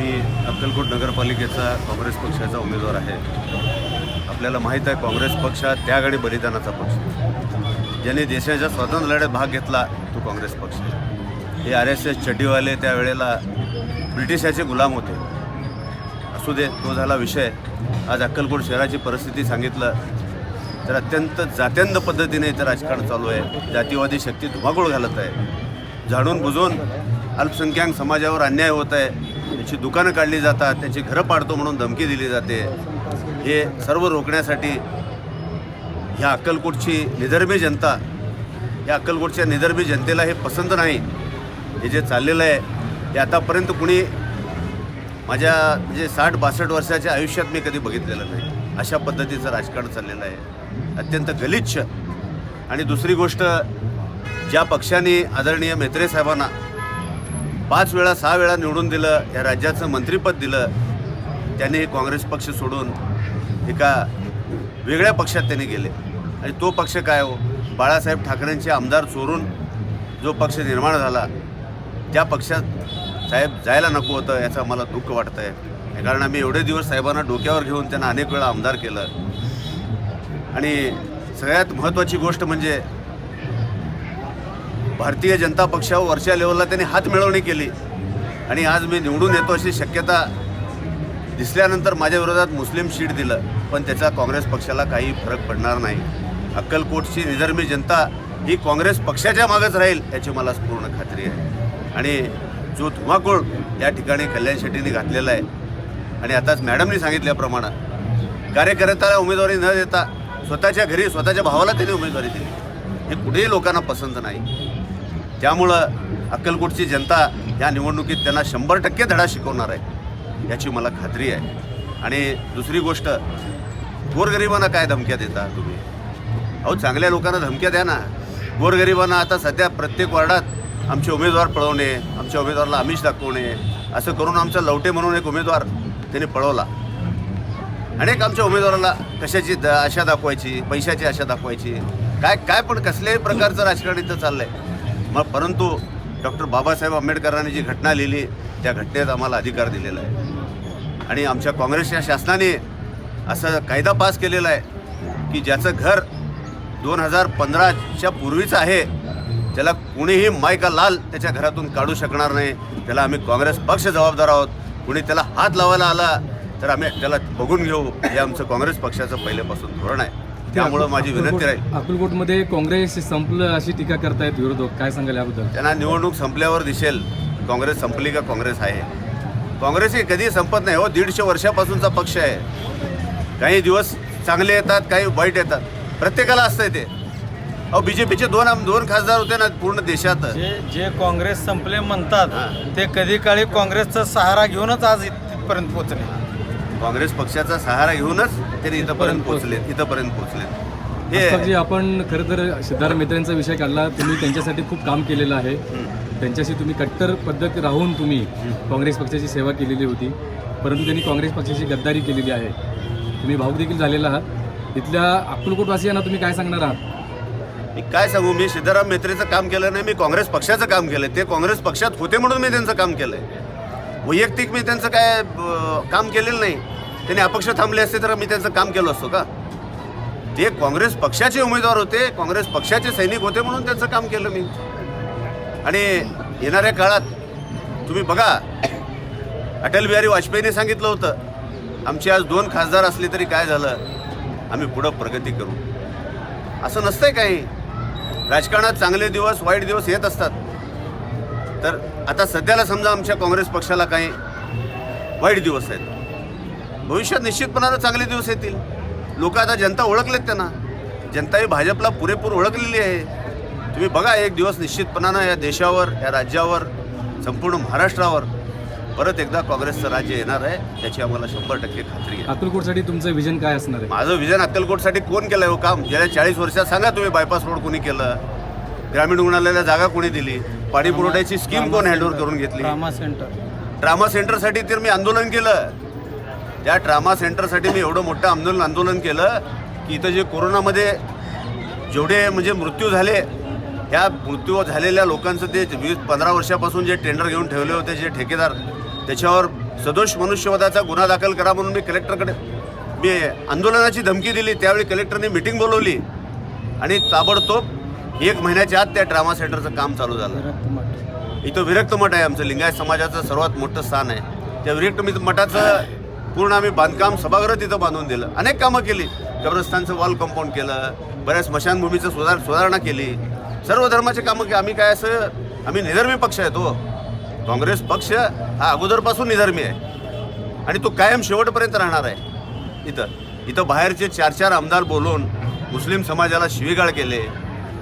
मी अक्कलकोट नगरपालिकेचा काँग्रेस पक्षाचा उमेदवार आहे. आपल्याला माहीत आहे काँग्रेस पक्ष हा त्याग आणि बलिदानाचा पक्ष. ज्यांनी देशाच्या स्वातंत्र्य लढ्यात भाग घेतला तो काँग्रेस पक्ष. हे RSS चड्डीवाले त्यावेळेला ब्रिटिशाचे गुलाम होते. असू दे, तो झाला विषय. आज अक्कलकोट शहराची परिस्थिती सांगितलं तर अत्यंत जात्यांध पद्धतीने इथं राजकारण चालू आहे. जातीवादी शक्ती धुमाकूळ घालत आहे. जाणून बुजून अल्पसंख्याक समाजावर अन्याय होत आहे. त्याची दुकानं काढली जातात, त्यांची घरं पाडतो म्हणून धमकी दिली जाते. हे सर्व रोखण्यासाठी ह्या अक्कलकोटची निधर्मी जनता, या अक्कलकोटच्या निधर्मी जनतेला हे पसंत नाही. हे जे चाललेलं आहे हे आतापर्यंत कुणी माझ्या 60-62 वर्षाच्या आयुष्यात मी कधी बघितलेलं नाही. अशा पद्धतीचं राजकारण चाललेलं आहे, अत्यंत गलिच्छ. आणि दुसरी गोष्ट, ज्या पक्षाने आदरणीय म्हेत्रे साहेबांना 5 वेळा 6 वेळा निवडून दिलं, या राज्याचं मंत्रिपद दिलं, त्यांनी हे काँग्रेस पक्ष सोडून एका वेगळ्या पक्षात त्यांनी गेले. आणि तो पक्ष काय हो, बाळासाहेब ठाकरेंचे आमदार चोरून जो पक्ष निर्माण झाला त्या पक्षात साहेब जायला नको होतं, याचं मला दुःख वाटतं आहे. कारण आम्ही एवढे दिवस साहेबांना डोक्यावर घेऊन त्यांना अनेक वेळा आमदार केलं. आणि सगळ्यात महत्त्वाची गोष्ट म्हणजे भारतीय जनता पक्षावर वरच्या लेवलला त्यांनी हात मिळवणी केली. आणि आज मी निवडून येतो अशी शक्यता दिसल्यानंतर माझ्या विरोधात मुस्लिम शीट दिलं, पण त्याचा काँग्रेस पक्षाला काही फरक पडणार नाही. अक्कलकोटची निधर्मी जनता ही काँग्रेस पक्षाच्या मागच राहील याची मला पूर्ण खात्री आहे. आणि जो धुमाकूळ या ठिकाणी कल्याण शेट्टींनी घातलेला आहे, आणि आताच मॅडमनी सांगितल्याप्रमाणे कार्यकर्त्याला उमेदवारी न देता स्वतःच्या घरी स्वतःच्या भावाला त्यांनी उमेदवारी दिली, हे कुठेही लोकांना पसंत नाही. त्यामुळं अक्कलकोटची जनता या निवडणुकीत त्यांना 100% धडा शिकवणार आहे याची मला खात्री आहे. आणि दुसरी गोष्ट, गोरगरिबांना काय धमक्या देता तुम्ही? अहो, चांगल्या लोकांना धमक्या द्या ना. गोरगरिबांना आता सध्या प्रत्येक वार्डात आमचे उमेदवार पळवणे, आमच्या उमेदवाराला आमिष दाखवणे, असं करून आमचा लवटे म्हणून एक उमेदवार त्यांनी पळवला. अनेक आमच्या उमेदवाराला कशाची आशा दाखवायची, पैशाची आशा दाखवायची, काय पण कसल्याही प्रकारचं राजकारण इथं चाललं आहे. मग परंतु डॉक्टर बाबासाहेब आंबेडकरांनी जी घटना लिहिली त्या घटनेत आम्हाला अधिकार दिलेला आहे. आणि आमच्या काँग्रेसच्या शासनाने असं कायदा पास केलेला आहे की ज्याचं घर 2015च्या पूर्वीचं आहे त्याला कुणीही माय का लाल त्याच्या घरातून काढू शकणार नाही. त्याला आम्ही काँग्रेस पक्ष जबाबदार आहोत. कुणी त्याला हात लावायला आला तर आम्ही त्याला बघून घेऊ, हे आमचं काँग्रेस पक्षाचं पहिल्यापासून धोरण आहे. त्यामुळं माझी विनंती राहील. अक्कलकोटमध्ये काँग्रेस संपलं अशी टीका करतायत विरोधक, काय सांगाल याबद्दल? त्यांना निवडणूक संपल्यावर दिसेल काँग्रेस संपली का काँग्रेस आहे. काँग्रेस ही कधी संपत नाही हो, 150 वर्षापासूनचा पक्ष आहे. काही दिवस चांगले येतात, काही वाईट येतात, प्रत्येकाला असतंय ते. अहो, BJPचे दोन खासदार होते ना पूर्ण देशात. जे काँग्रेस संपले म्हणतात ते कधी काळी काँग्रेसचा सहारा घेऊनच आज इथपर्यंत पोहोचले. काँग्रेस पक्षाचा सहारा घेऊनच ते इथपर्यंत पोहोचले. हे आपण खरं तर सिद्धार्थ म्हेत्रेंचा विषय काढला. तुम्ही त्यांच्यासाठी खूप काम केलेलं आहे. त्यांच्याशी तुम्ही कट्टर पद्धत राहून तुम्ही काँग्रेस पक्षाची सेवा केलेली होती, परंतु त्यांनी काँग्रेस पक्षाची गद्दारी केलेली आहे. तुम्ही भाऊक देखील झालेला आहात. इथल्या अक्कलकोटवासियांना तुम्ही काय सांगणार आहात? मी काय सांगू, मी सिद्धाराम म्हेत्रेचं काम केलं नाही, मी काँग्रेस पक्षाचं काम केलं. ते काँग्रेस पक्षात होते म्हणून मी त्यांचं काम केलं आहे. वैयक्तिक मी त्यांचं काय काम केलेलं नाही. त्यांनी अपक्ष थांबले असते तर मी त्यांचं काम केलं असतो का? ते काँग्रेस पक्षाचे उमेदवार होते, काँग्रेस पक्षाचे सैनिक होते म्हणून त्यांचं काम केलं मी. आणि येणाऱ्या काळात तुम्ही बघा, अटल बिहारी वाजपेयींनी सांगितलं होतं, आमचे आज 2 खासदार असले तरी काय झालं, आम्ही पुढं प्रगती करू. असं नसतंय काही. राजकारणात चांगले दिवस वाईट दिवस येत असतात. तर आता सध्याला समजा आमच्या काँग्रेस पक्षाला काही वाईट दिवस आहेत, भविष्यात निश्चितपणानं चांगले दिवस येतील. लोक आता जनता ओळखलेत, त्यांना जनता ही भाजपला पुरेपूर ओळखलेली आहे. तुम्ही बघा, एक दिवस निश्चितपणानं या देशावर, या राज्यावर, संपूर्ण महाराष्ट्रावर परत एकदा काँग्रेसचं राज्य येणार आहे, त्याची आम्हाला 100% खात्री आहे. अक्कलकोटसाठी तुमचं विजन काय असणार आहे? माझं विजन अक्कलकोटसाठी कोण केलं हो काम? गेल्या 40 वर्षात सांगा तुम्ही. बायपास रोड कोणी केलं? ग्रामीण रुग्णालयाला जागा कोणी दिली? पाणी पुरवठ्याची स्कीम कोण हँडओव्हर करून घेतली? ट्रामा सेंटरसाठी तर मी आंदोलन केलं. त्या ट्रामा सेंटरसाठी मी एवढं मोठं आंदोलन केलं की इथं जे कोरोनामध्ये जेवढे मृत्यू झाले, ह्या मृत्यू झालेल्या लोकांचं ते 20-15 वर्षापासून जे टेंडर घेऊन ठेवले होते जे ठेकेदार, त्याच्यावर सदोष मनुष्यवधाचा गुन्हा दाखल करा म्हणून मी कलेक्टरकडे मी आंदोलनाची धमकी दिली. त्यावेळी कलेक्टरने मिटिंग बोलवली आणि ताबडतोब 1 महिन्याच्या आत त्या ड्रामा सेंटरचं काम चालू झालं. इथं विरक्त मठ आहे, आमचं लिंगायत समाजाचं सर्वात मोठं स्थान आहे. त्या विरक्त मठाचं पूर्ण आम्ही बांधकाम सभागृह तिथं बांधून दिलं. अनेक कामं केली. कब्रस्तानचं वॉल कंपाऊंड केलं, बऱ्याच स्मशानभूमीचं सुधारणा केली. सर्व धर्माचे कामं आम्ही काय असं आम्ही निधर्मी पक्ष आहे. तो काँग्रेस पक्ष हा अगोदरपासून निधर्मी आहे आणि तो कायम शेवटपर्यंत राहणार आहे. इथं बाहेरचे 4 आमदार बोलून मुस्लिम समाजाला शिवीगाळ केले,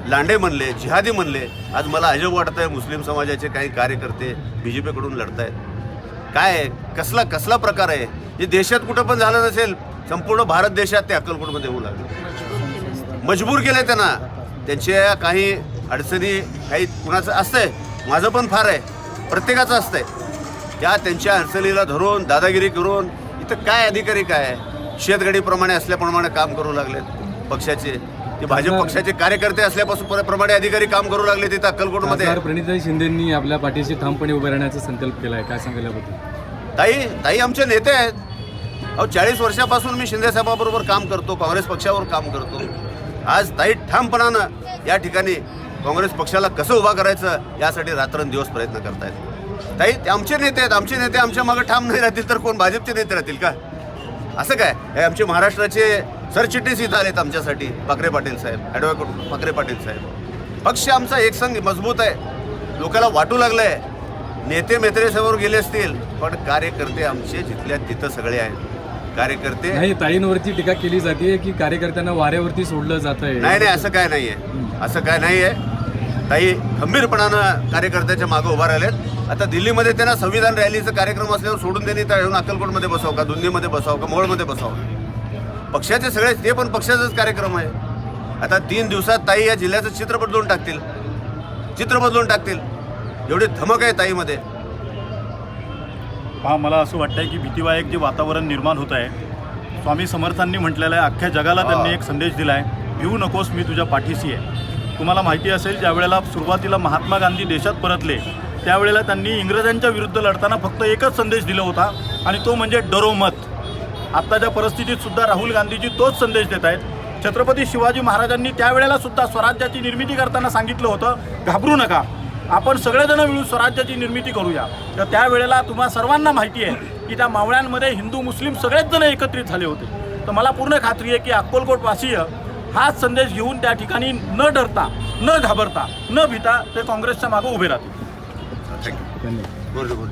लांडे म्हणले, जिहादी म्हणले. आज मला अजब वाटत आहे मुस्लिम समाजाचे काही कार्यकर्ते BJPकडून लढत आहेत. काय कसला प्रकार आहे? हे देशात कुठं पण झालं नसेल, संपूर्ण भारत देशात ते अक्कलकोटमध्ये होऊ लागले. मजबूर केले त्यांना. त्यांच्या काही अडचणी काही कुणाचं असतंय, माझं पण फार आहे, प्रत्येकाचं असतंय. त्यांच्या अडचणीला धरून दादागिरी करून इथं काय अधिकारी काय शेतगडीप्रमाणे असल्याप्रमाणे काम करू लागले पक्षाचे. ते भाजप पक्षाचे कार्यकर्ते असल्यापासून प्रमाणे अधिकारी काम करू लागले तिथं अक्कलकोटमध्ये. प्रणिताई शिंदेंनी आपल्या पाठीशी ठामपणे उभे राहण्याचा संकल्प केला आहे, काय सांगायला बद्दल? ताई आमचे नेते आहेत. 40 वर्षापासून मी शिंदे साहेबाबरोबर काम करतो, काँग्रेस पक्षावर काम करतो. आज ताई ठामपणानं या ठिकाणी काँग्रेस पक्षाला कसं उभा करायचं यासाठी रात्रंदिवस प्रयत्न करतायत. ताई ते आमचे नेते आहेत. आमचे नेते आमच्या मागे ठाम नाही राहतील तर कोण भाजपचे नेते राहतील का? असं काय? हे आमचे महाराष्ट्राचे सरचिटणीस इथं आलेत आमच्यासाठी, पाखरे पाटील साहेब, ॲडव्होकेट पाखरे पाटील साहेब. पक्ष आमचा एकसंघ मजबूत आहे, लोकांना वाटू लागलंय. नेते मेत्रेसमोर गेले असतील पण कार्यकर्ते आमचे जिथल्या तिथं सगळे आहेत. कार्यकर्ते नाही, ताईंवरती टीका केली जाते की कार्यकर्त्यांना वाऱ्यावरती सोडलं जात आहे. नाही असं काय नाहीये, असं काय नाहीये. ताई खंबीरपणानं कार्यकर्त्याच्या मागे उभा राहिलेत. आता दिल्लीमध्ये त्यांना संविधान रॅलीचा कार्यक्रम असल्यावर सोडून देणे तर येऊन अक्कलकोटमध्ये बसावं का, दुधनीमध्ये बसावं का, मोहोळमध्ये बसावं? पक्षाचे सगळे ते पण पक्षाचाच कार्यक्रम आहे. आता 3 दिवसात ताई या जिल्ह्याचं चित्र बदलून टाकतील. एवढी धमक आहे ताईमध्ये. मला असं वाटतंय की भीतीदायक जे वातावरण निर्माण होत आहे. स्वामी समर्थांनी म्हटलेलं आहे, अख्ख्या जगाला त्यांनी एक संदेश दिला आहे, भिवू नकोस, मी तुझ्या पाठीशी आहे. तुम्हाला माहिती असेल, ज्यावेळेला सुरुवातीला महात्मा गांधी देशात परतले त्यावेळेला त्यांनी इंग्रजांच्या विरुद्ध लढताना फक्त एकच संदेश दिला होता आणि तो म्हणजे डरो मत. आत्ताच्या परिस्थितीत सुद्धा राहुल गांधीजी तोच संदेश देत आहेत. छत्रपती शिवाजी महाराजांनी त्यावेळेला सुद्धा स्वराज्याची निर्मिती करताना सांगितलं होतं, घाबरू नका, आपण सगळेजण मिळून स्वराज्याची निर्मिती करूया. तर त्यावेळेला तुम्हा सर्वांना माहिती आहे की त्या मावळ्यांमध्ये हिंदू मुस्लिम सगळेच जण एकत्रित झाले होते. तर मला पूर्ण खात्री आहे की अक्कलकोटवासीय हाच संदेश घेऊन त्या ठिकाणी न डरता, न घाबरता, न भीता ते काँग्रेसच्या मागे उभे राहतील. थँक्यू.